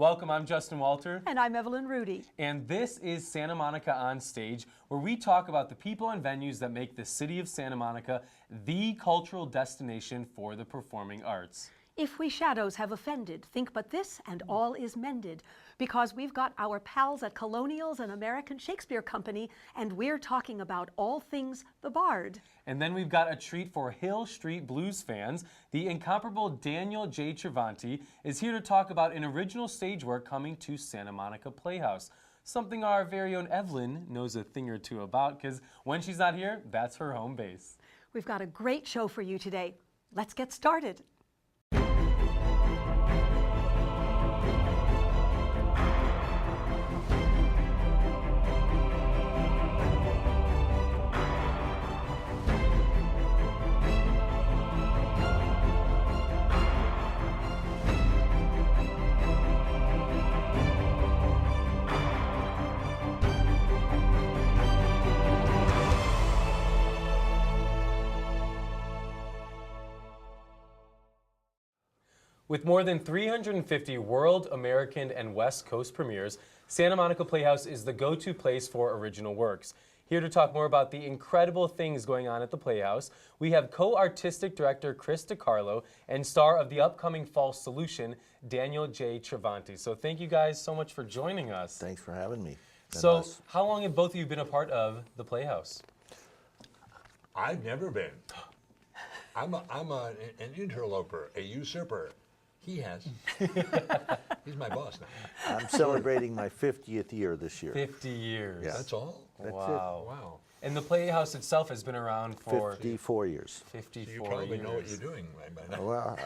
Welcome, I'm Justin Walter. And I'm Evelyn Rudy. And this is Santa Monica On Stage, where we talk about the people and venues that make the city of Santa Monica the cultural destination for the performing arts. If we shadows have offended, think but this and all is mended. Because we've got our pals at Colonials and American Shakespeare Company, and we're talking about all things the Bard. And then we've got a treat for Hill Street Blues fans. The incomparable Daniel J. Travanti is here to talk about an original stage work coming to Santa Monica Playhouse. Something our very own Evelyn knows a thing or two about, because when she's not here, that's her home base. We've got a great show for you today. Let's get started. With more than 350 world, American, and West Coast premieres, Santa Monica Playhouse is the go-to place for original works. Here to talk more about the incredible things going on at the Playhouse, we have co-artistic director Chris DiCarlo and star of the upcoming Fall Solution, Daniel J. Travanti. So thank you guys so much for joining us. Thanks for having me. So how long have both of you been a part of the Playhouse? I've never been. I'm an interloper, a usurper. He has. He's my boss now. I'm celebrating my 50th year this year. 50 years. Yeah. That's all? That's Wow. Wow. And the Playhouse itself has been around for 54 years. 54 So you probably years. know what you're doing by now. Well,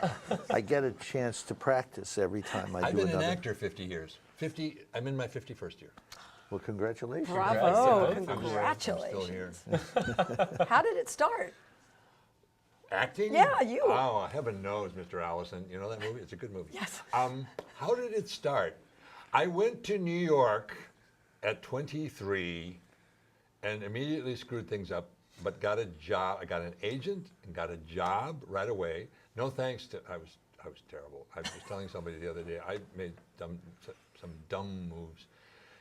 I get a chance to practice every time I I've do been another. an actor 50 years. I'm in my 51st year. Well, congratulations. Bravo, Congrats. congratulations. I'm still here. How did it start? Acting? Yeah, you. Oh, heaven knows, Mr. Allison. You know that movie? It's a good movie. Yes. How did it start? I went to New York at 23 and immediately screwed things up, but got a job. I got an agent and got a job right away. No thanks to, I was terrible. I was telling somebody the other day, I made some dumb moves.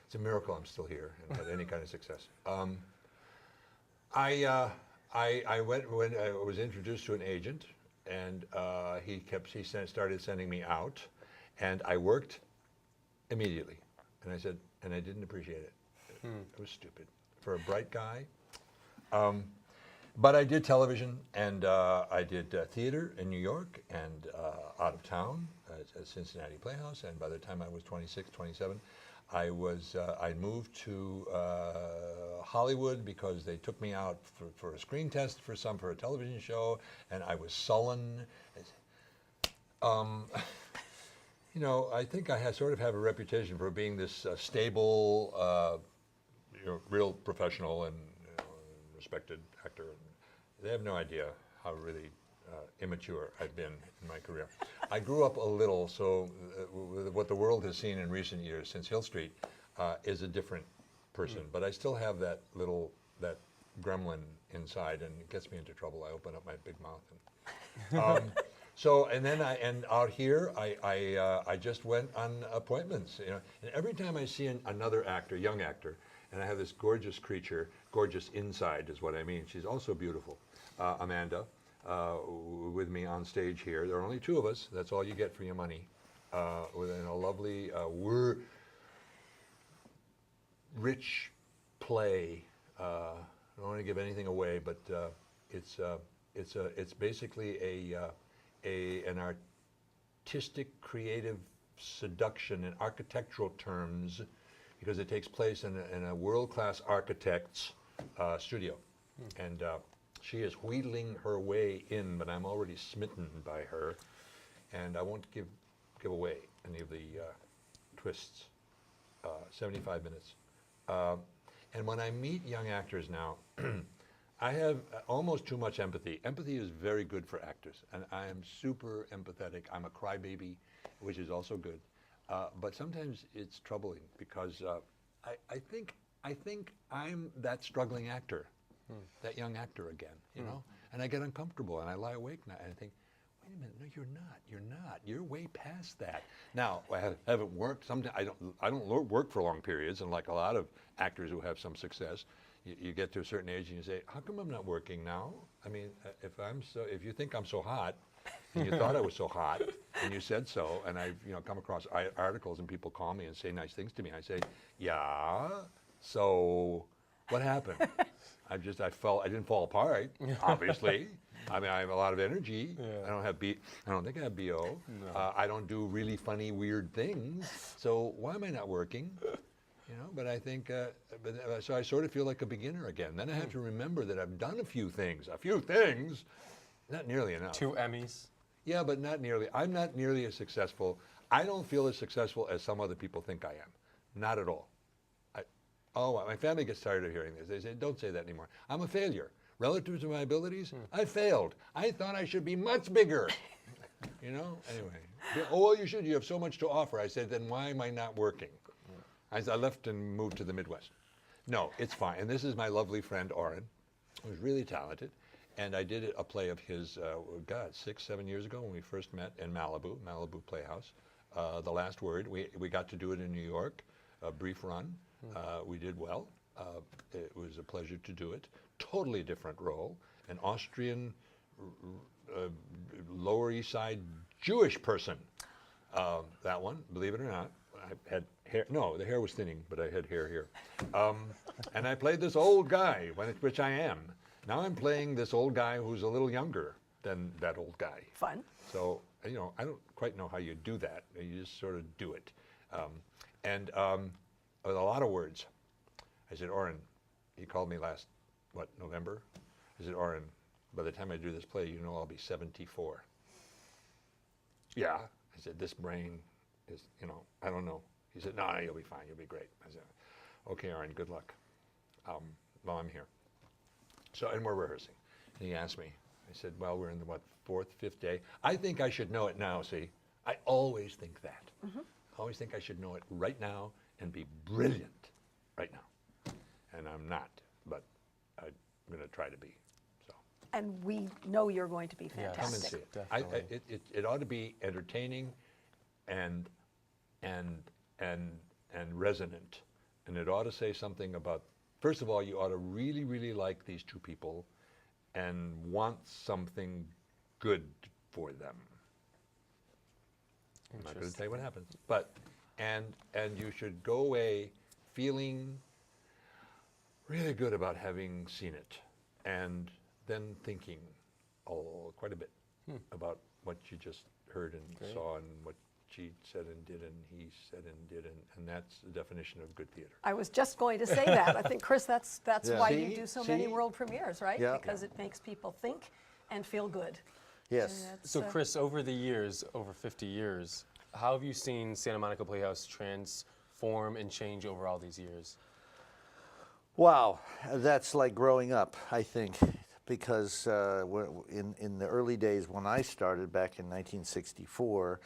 It's a miracle I'm still here and had any kind of success. I went when I was introduced to an agent, and he started sending me out, and I worked immediately. And I said, and I didn't appreciate it. It was stupid for a bright guy. But I did television, and I did theater in New York and out of town at Cincinnati Playhouse. And by the time I was 26, 27, I moved to Hollywood because they took me out for a screen test for a television show, and I was sullen. You know, I think I sort of have a reputation for being this stable, real professional and respected actor. They have no idea how really immature I've been in my career. I grew up a little, so what the world has seen in recent years since Hill Street is a different person, but I still have that gremlin inside, and it gets me into trouble. I open up my big mouth. And out here, I just went on appointments. You know, and every time I see another actor, young actor, and I have this gorgeous creature, gorgeous inside is what I mean. She's also beautiful, Amanda. With me on stage here. There are only two of us. That's all you get for your money. Within a lovely, rich play. I don't want to give anything away, but it's basically an artistic, creative seduction in architectural terms, because it takes place in a world-class architect's studio, and. She is wheedling her way in, but I'm already smitten by her, and I won't give away any of the twists. 75 minutes. And when I meet young actors now, I have almost too much empathy. Empathy is very good for actors, and I am super empathetic. I'm a crybaby, which is also good. But sometimes it's troubling because I think I'm that struggling actor, that young actor again, you know? And I get uncomfortable and I lie awake and I think, wait a minute, no, you're not. You're not. You're way past that. Now, have it worked? Sometimes I don't work for long periods, and like a lot of actors who have some success, you get to a certain age and you say, how come I'm not working now? I mean, if you think I'm so hot, and you thought I was so hot, and you said so, and I've come across articles and people call me and say nice things to me. I say, yeah. So, what happened? I didn't fall apart, obviously. I mean, I have a lot of energy. Yeah. I don't think I have BO. No. I don't do really funny, weird things. So why am I not working? But I think, so I sort of feel like a beginner again. Then I have to remember that I've done a few things, not nearly enough. 2 Emmys. Yeah, but not nearly. I'm not nearly as successful. I don't feel as successful as some other people think I am. Not at all. My family gets tired of hearing this. They say, don't say that anymore. I'm a failure. Relative to my abilities, I failed. I thought I should be much bigger. Anyway. Oh, well, you should. You have so much to offer. I said, then why am I not working? I left and moved to the Midwest. No, it's fine. And this is my lovely friend, Oren, who's really talented. And I did a play of his, 6-7 years ago when we first met in Malibu Playhouse. The Last Word. We got to do it in New York, a brief run. We did well. It was a pleasure to do it. Totally different role. An Austrian, Lower East Side Jewish person. That one, believe it or not. I had hair. No, the hair was thinning, but I had hair here. And I played this old guy, which I am. Now I'm playing this old guy who's a little younger than that old guy. Fun. So, I don't quite know how you do that. You just sort of do it. With a lot of words. I said, Oren, he called me last, November? I said, Oren, by the time I do this play, I'll be 74. Yeah. I said, this brain is, I don't know. He said, no, you'll be fine. You'll be great. I said, okay, Oren, good luck. Well, I'm here. So, and we're rehearsing. And he asked me, I said, well, we're in the, 4th, 5th day? I think I should know it now, see? I always think that. I always think I should know it right now and be brilliant right now. And I'm not, but I'm going to try to be. So. And we know you're going to be Yes. Come and fantastic. see it. Definitely. It ought to be entertaining and resonant. And it ought to say something about, first of all, you ought to really, really like these two people and want something good for them. I'm not going to tell you what happens. But, and you should go away feeling really good about having seen it, and then thinking quite a bit about what you just heard and saw and what she said and did and he said and did, and that's the definition of good theater. I was just going to say that. I think, Chris, that's Yeah. why See? you do so many See? world premieres, right? Yeah. Because it makes people think and feel good. Yes. And that's, So, Chris, over the years, over 50 years, how have you seen Santa Monica Playhouse transform and change over all these years? Wow, that's like growing up, I think, because in the early days when I started back in 1964,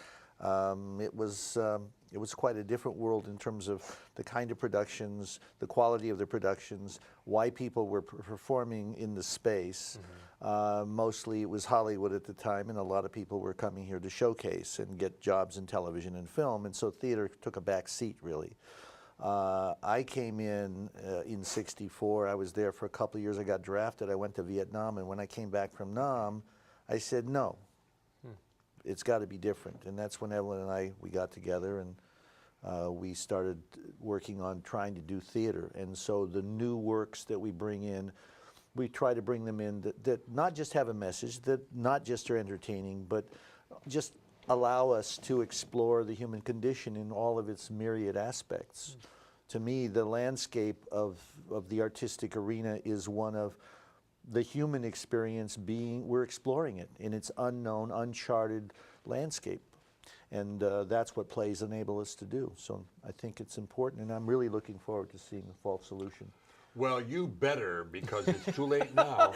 it was quite a different world in terms of the kind of productions, the quality of the productions, why people were performing in the space. Mostly it was Hollywood at the time, and a lot of people were coming here to showcase and get jobs in television and film, and so theater took a back seat, really. I came in '64. I was there for a couple of years. I got drafted. I went to Vietnam, and when I came back from Nam, I said, no, it's got to be different. And that's when Evelyn and we got together, and we started working on trying to do theater. And so the new works that we bring in, we try to bring them in that not just have a message, that not just are entertaining, but just allow us to explore the human condition in all of its myriad aspects. To me, the landscape of the artistic arena is one of the human experience we're exploring it in its unknown, uncharted landscape. And that's what plays enable us to do. So I think it's important, and I'm really looking forward to seeing the Fall Solution. Well, you better, because it's too late now.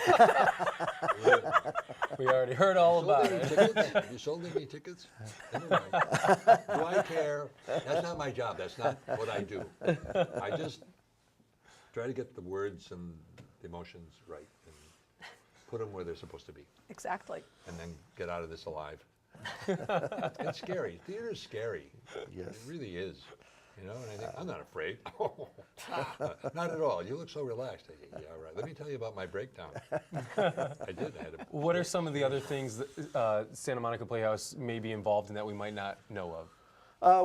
We already heard all about it. You sold any tickets? Anyway, do I care? That's not my job. That's not what I do. I just try to get the words and the emotions right and put them where they're supposed to be, Exactly. and then get out of this alive. It's scary. Theater's scary. Yes. It really is. You know, and I think, I'm not afraid. Not at all. You look so relaxed. Yeah, all right. Let me tell you about my breakdown. I did. I had a, What are some of the other things that Santa Monica Playhouse may be involved in that we might not know of?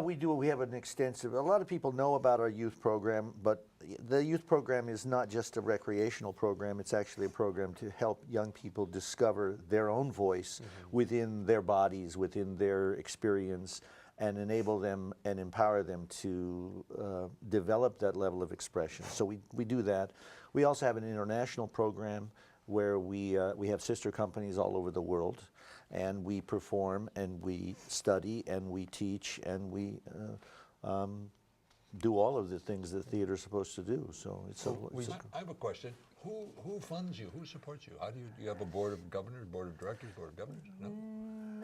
We have an extensive, a lot of people know about our youth program, but the youth program is not just a recreational program, it's actually a program to help young people discover their own voice within their bodies, within their experience, and enable them and empower them to develop that level of expression. So we do that. We also have an international program where we have sister companies all over the world, and we perform and we study and we teach and we do all of the things that theater is supposed to do. So I have a question. Who funds you? Who supports you? How do you have a board of governors, board of directors, board of governors? No?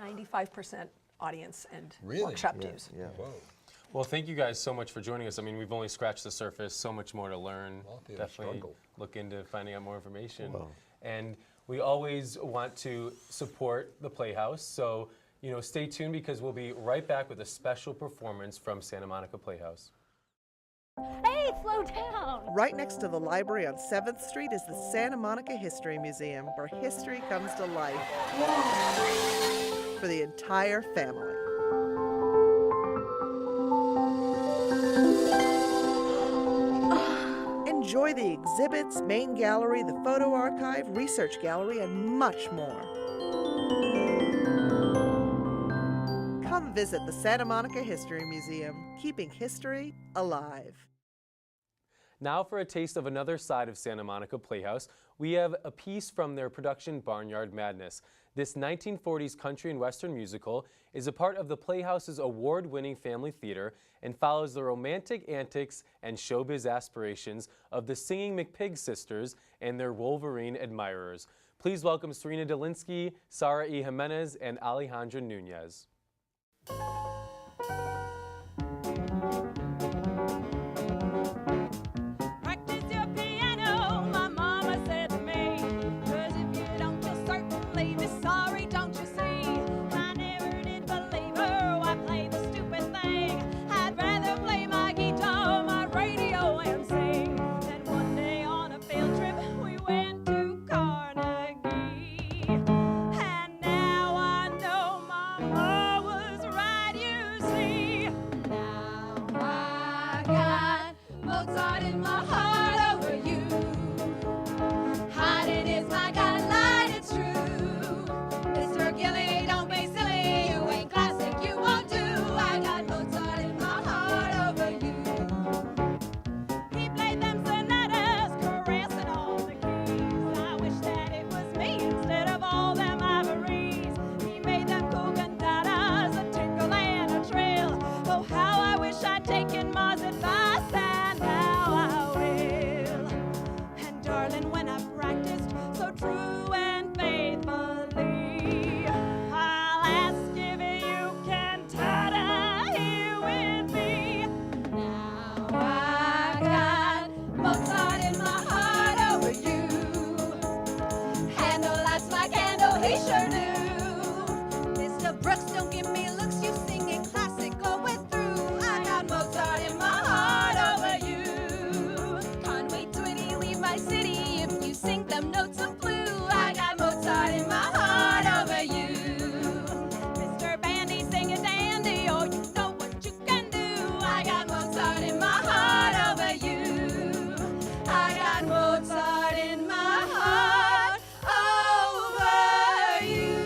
95% audience and Really? workshop dues. yeah. Whoa. Well, thank you guys so much for joining us. I mean, we've only scratched the surface, so much more to learn. Well, theater's Definitely struggle. look into finding out more information. Well. And we always want to support the Playhouse, so stay tuned because we'll be right back with a special performance from Santa Monica Playhouse. Hey, slow down! Right next to the library on 7th Street is the Santa Monica History Museum, where history comes to life for the entire family. Enjoy the exhibits, main gallery, the photo archive, research gallery, and much more. Come visit the Santa Monica History Museum, keeping history alive. Now for a taste of another side of Santa Monica Playhouse, we have a piece from their production Barnyard Madness. This 1940s country and western musical is a part of the Playhouse's award-winning family theater and follows the romantic antics and showbiz aspirations of the singing McPig sisters and their Wolverine admirers. Please welcome Serena Delinsky, Sara E. Jimenez, and Alejandra Nunez. Practice your piano, my mama said to me. 'Cause if you don't, you'll certainly be sorry, don't you see? I never did believe her, I played the stupid thing. I'd rather play my guitar, my radio, and sing. Then one day on a field trip, we went to Carnegie. And now I know Mama was right, you see. Now I got Mozart in my heart over you. Hiding is my guideline, it's true. Mr. Gilly, don't be silly. You ain't classic, you won't do. I got Mozart in my heart over you. He played them sonatas, caressing all the keys. I wish that it was me instead of all them ivories. He made them cool cantatas, a tingle and a trill. Oh, how I wish I'd taken Ma's advice, and now I will. And darling, when I practiced so true and faithfully, I'll ask if you can tada here with me. Now I got Mozart in my heart over you. Handle lights my candle, he sure do. Mr. Brooks, don't give me looks, you singing classic going through. I got Mozart in my heart over you. Can't wait till you leave my city if you sing them notes of blue. I got Mozart in my heart over you. Mr. Bandy, sing a dandy, oh, you know what you can do. I got Mozart in my heart over you. I got Mozart in my heart over you.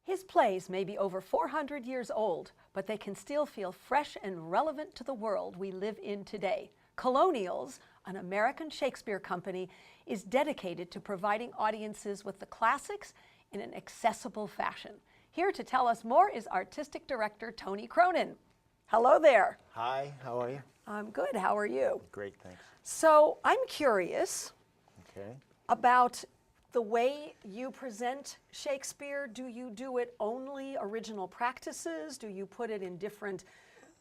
His plays may be over 400 years old, but they can still feel fresh and relevant to the world we live in today. Colonials, an American Shakespeare company, is dedicated to providing audiences with the classics in an accessible fashion. Here to tell us more is Artistic Director Tony Cronin. Hello there. Hi, how are you? I'm good. How are you? Great, thanks. So I'm curious Okay. about the way you present Shakespeare, do you do it only original practices? Do you put it in different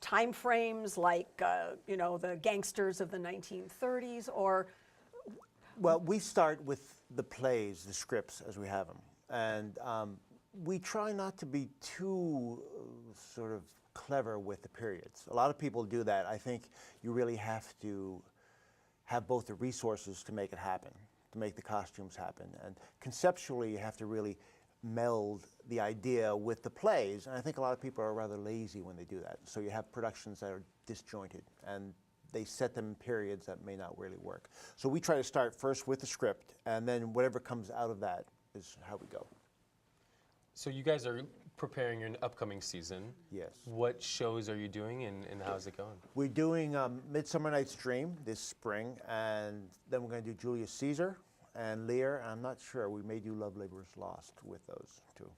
time frames like, the gangsters of the 1930s? Or Well, we start with the plays, the scripts as we have them. And we try not to be too sort of clever with the periods. A lot of people do that. I think you really have to have both the resources to make it happen, to make the costumes happen. And conceptually, you have to really meld the idea with the plays. And I think a lot of people are rather lazy when they do that. So you have productions that are disjointed, and they set them in periods that may not really work. So we try to start first with the script, and then whatever comes out of that is how we go. So you guys are preparing your upcoming season. Yes. What shows are you doing, and how's it going? We're doing Midsummer Night's Dream this spring, and then we're going to do Julius Caesar and Lear. And I'm not sure. We may do Love Laborers Lost with those two.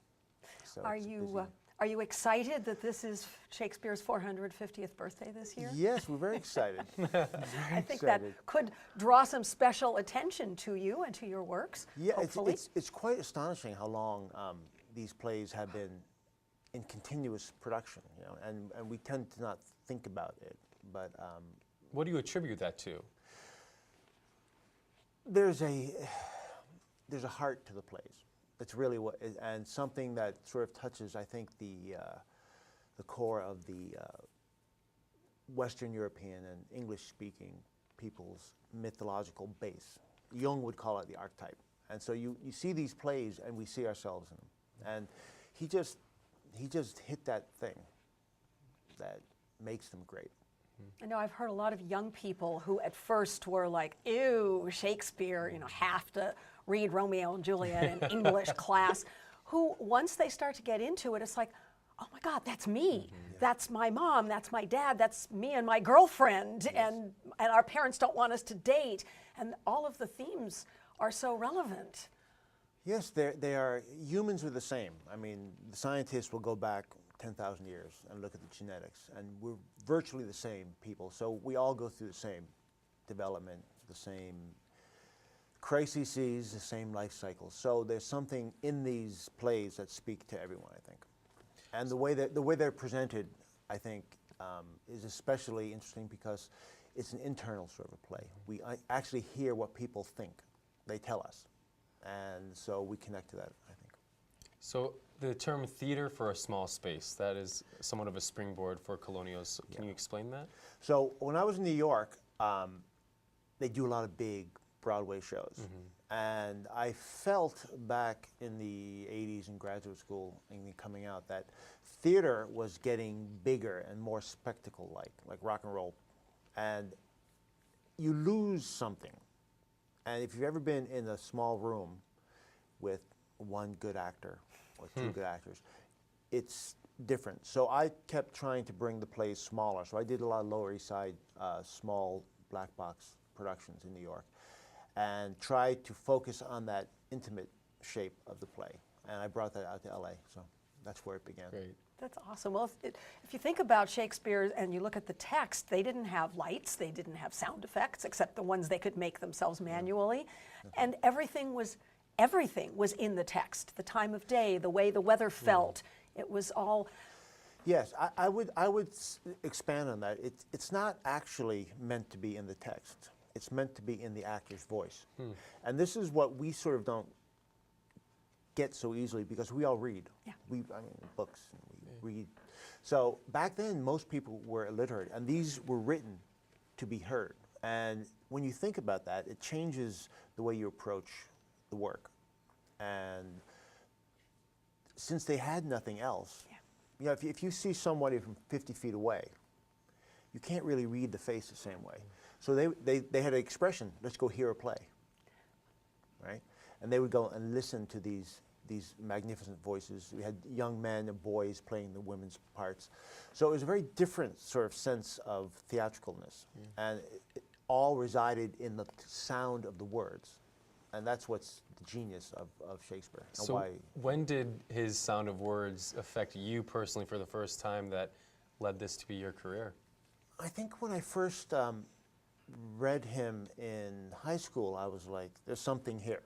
So are it's you busy. excited that this is Shakespeare's 450th birthday this year? Yes, we're very excited. I think that could draw some special attention to you and to your works, Yeah, hopefully. it's quite astonishing how long these plays have been in continuous production, and we tend to not think about it, but What do you attribute that to? there's a heart to the plays. It's really and something that sort of touches, I think, the core of the Western European and English-speaking people's mythological base. Jung would call it the archetype. And so you see these plays, and we see ourselves in them. And he just hit that thing that makes them great. I know I've heard a lot of young people who at first were like, ew, Shakespeare, have to read Romeo and Juliet in English class, who once they start to get into it, it's like, oh my God, that's me. That's my mom, that's my dad, that's me and my girlfriend, and our parents don't want us to date. And all of the themes are so relevant. Yes, they are. Humans are the same. I mean, the scientists will go back 10,000 years and look at the genetics, and we're virtually the same people. So we all go through the same development, the same crises, the same life cycles. So there's something in these plays that speak to everyone, I think. And the way they're presented, I think, is especially interesting because it's an internal sort of a play. We actually hear what people think. They tell us. And so we connect to that, I think. So the term theater for a small space, that is somewhat of a springboard for Colonials. Can you explain that? So when I was in New York, they do a lot of big Broadway shows. And I felt back in the 80s in graduate school and coming out that theater was getting bigger and more spectacle-like rock and roll. And you lose something. And if you've ever been in a small room with one good actor or two good actors, it's different. So I kept trying to bring the plays smaller. So I did a lot of Lower East Side small black box productions in New York and tried to focus on that intimate shape of the play. And I brought that out to LA. So that's where it began. Great. That's awesome. Well, if you think about Shakespeare and you look at the text, they didn't have lights, they didn't have sound effects, except the ones they could make themselves manually. And everything was in the text. The time of day, the way the weather felt, it was all. Yes, I would expand on that. It's not actually meant to be in the text. It's meant to be in the actor's voice. And this is what we sort of don't get so easily because we all read. Yeah. Books, and we read. So back then, most people were illiterate, and these were written to be heard. And when you think about that, it changes the way you approach the work. And since they had nothing else, if you see somebody from 50 feet away, you can't really read the face the same way. So they had an expression, let's go hear a play, right? And they would go and listen to these magnificent voices. We had young men and boys playing the women's parts. So it was a very different sort of sense of theatricalness. And it all resided in the sound of the words. And that's what's the genius of Shakespeare. And So why when did his sound of words affect you personally for the first time that led this to be your career? I think when I first read him in high school, I was like, there's something here.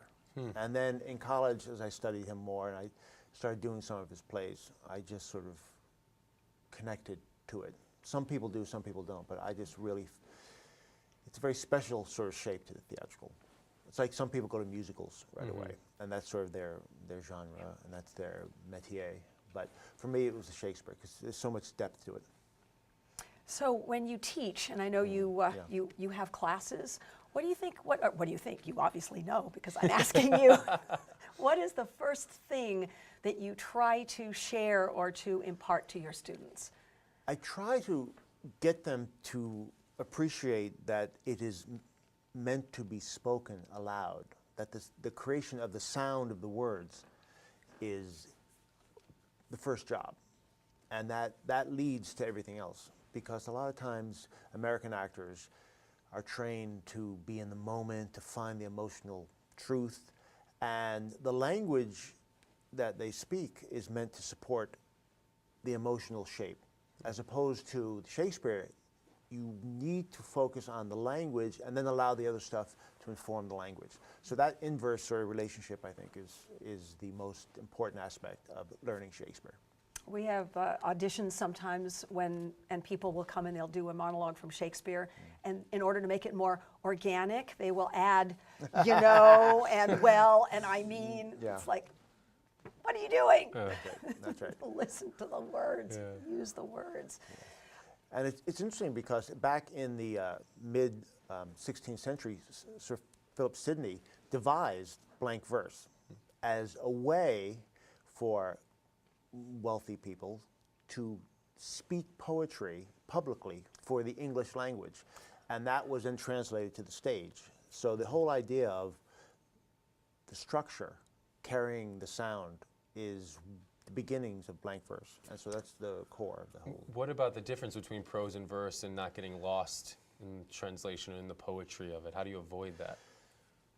And then in college, as I studied him more and I started doing some of his plays, I just sort of connected to it. Some people do, some people don't, but I just really, it's a very special sort of shape to the theatrical. It's like some people go to musicals right away, and that's sort of their genre, and that's their métier. But for me, it was the Shakespeare, because there's so much depth to it. So when you teach, and I know you you have classes, what do you think? What do you think? You obviously know because I'm asking you. What is the first thing that you try to share or to impart to your students? I try to get them to appreciate that it is meant to be spoken aloud, that the creation of the sound of the words is the first job, and that leads to everything else. Because a lot of times American actors are trained to be in the moment, to find the emotional truth, and the language that they speak is meant to support the emotional shape. As opposed to Shakespeare, you need to focus on the language and then allow the other stuff to inform the language. So that inverse sort of relationship, I think, is the most important aspect of learning Shakespeare. We have auditions sometimes and people will come and they'll do a monologue from Shakespeare, and in order to make it more organic, they will add, you know, and well, and I mean. Yeah. It's like, what are you doing? That's right. Listen to the words, use the words. And it's interesting because back in the mid-16th century, Sir Philip Sidney devised blank verse as a way for wealthy people to speak poetry publicly for the English language. And that was then translated to the stage. So the whole idea of the structure carrying the sound is the beginnings of blank verse. And so that's the core of the whole. What about the difference between prose and verse and not getting lost in translation and the poetry of it? How do you avoid that?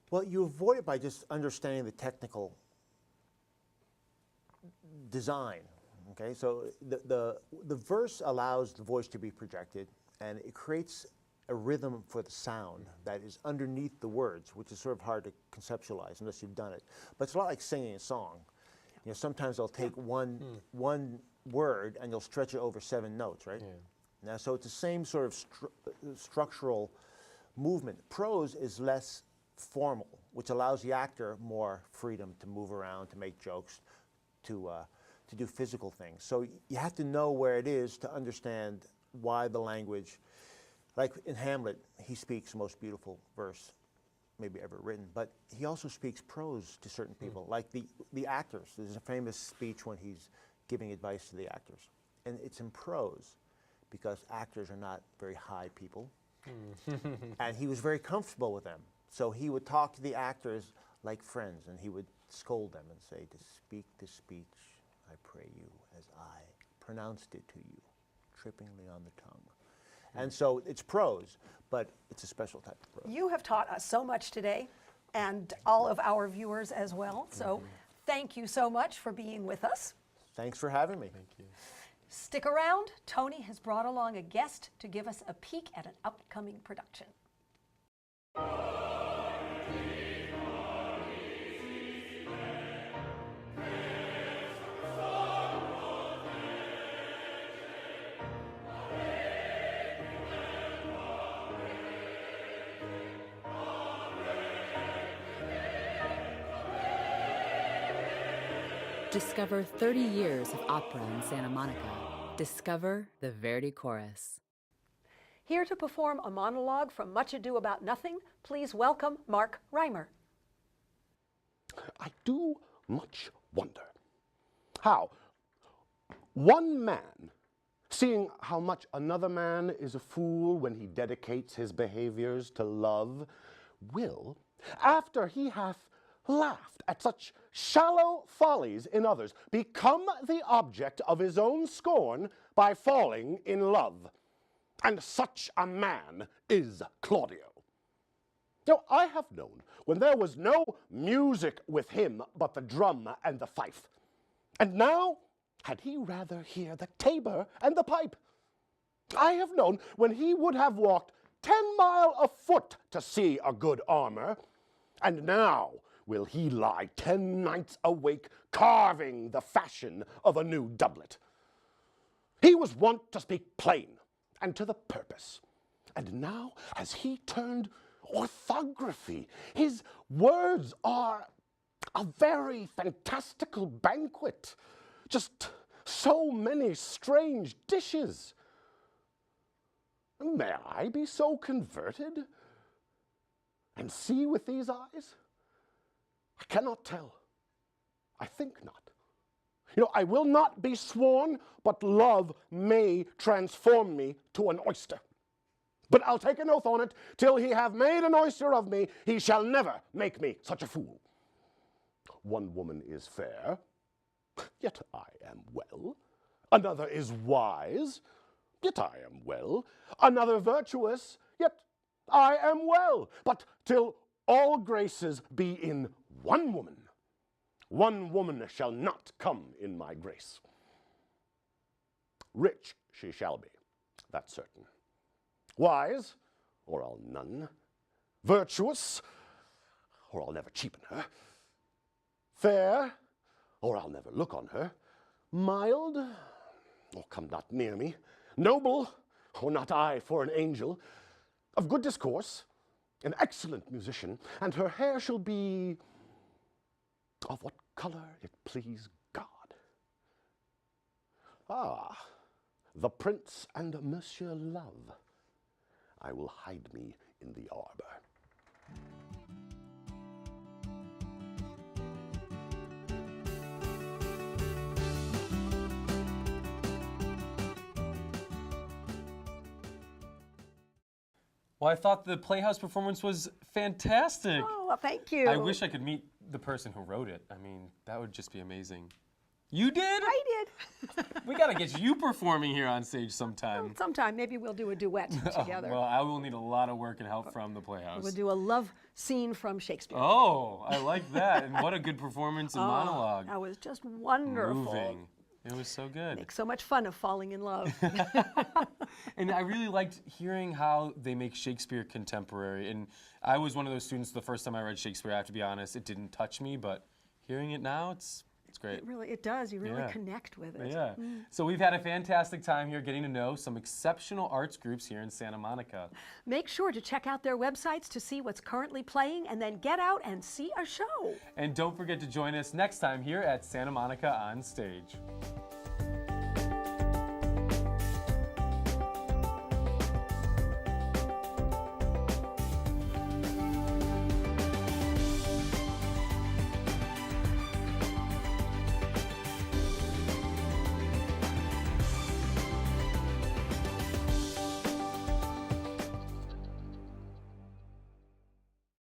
Well, you avoid it by just understanding the technical design. Okay, so the verse allows the voice to be projected, and it creates a rhythm for the sound that is underneath the words, which is sort of hard to conceptualize unless you've done it. But it's a lot like singing a song. You know, sometimes they'll take one word and you'll stretch it over 7 notes, right? Yeah. Now, so it's the same sort of structural movement. Prose is less formal, which allows the actor more freedom to move around, to make jokes, to do physical things. So you have to know where it is to understand why the language, like in Hamlet, he speaks the most beautiful verse maybe ever written, but he also speaks prose to certain people, like the actors. There's a famous speech when he's giving advice to the actors, and it's in prose because actors are not very high people, and he was very comfortable with them. So he would talk to the actors like friends, and he would scold them and say, "To speak the speech, I pray you, as I pronounced it to you, trippingly on the tongue." And so it's prose, but it's a special type of prose. You have taught us so much today, and all of our viewers as well. So thank you so much for being with us. Thanks for having me. Thank you. Stick around. Tony has brought along a guest to give us a peek at an upcoming production. Discover 30 years of opera in Santa Monica. Discover the Verdi Chorus. Here to perform a monologue from Much Ado About Nothing, please welcome Mark Reimer. I do much wonder how one man, seeing how much another man is a fool when he dedicates his behaviors to love, will, after he hath laughed at such shallow follies in others, become the object of his own scorn by falling in love. And such a man is Claudio. Now, I have known when there was no music with him but the drum and the fife. And now, had he rather hear the tabor and the pipe? I have known when he would have walked 10 mile afoot to see a good armor. And now, will he lie 10 nights awake carving the fashion of a new doublet. He was wont to speak plain and to the purpose, and now has he turned orthography. His words are a very fantastical banquet, just so many strange dishes. May I be so converted and see with these eyes? I cannot tell. I think not. I will not be sworn, but love may transform me to an oyster. But I'll take an oath on it, till he have made an oyster of me, he shall never make me such a fool. One woman is fair, yet I am well. Another is wise, yet I am well. Another virtuous, yet I am well. But till all graces be in one woman shall not come in my grace. Rich she shall be, that's certain. Wise, or I'll none. Virtuous, or I'll never cheapen her. Fair, or I'll never look on her. Mild, or come not near me. Noble, or not I for an angel. Of good discourse, an excellent musician, and her hair shall be of what color it please God. Ah, the Prince and Monsieur Love. I will hide me in the arbor. Well, I thought the Playhouse performance was fantastic. Oh, well, thank you. I wish I could meet the person who wrote it. I mean, that would just be amazing. You did? I did. We gotta get you performing here on stage sometime. Sometime, maybe we'll do a duet together. Well, I will need a lot of work and help from the Playhouse. We'll do a love scene from Shakespeare. Oh, I like that. And what a good performance and monologue. That was just wonderful. Moving. It was so good. Make so much fun of falling in love. And I really liked hearing how they make Shakespeare contemporary. And I was one of those students the first time I read Shakespeare, I have to be honest, it didn't touch me, but hearing it now, it's great. It does. You really Yeah. connect with it. Yeah. So we've had a fantastic time here getting to know some exceptional arts groups here in Santa Monica. Make sure to check out their websites to see what's currently playing, and then get out and see a show. And don't forget to join us next time here at Santa Monica On Stage.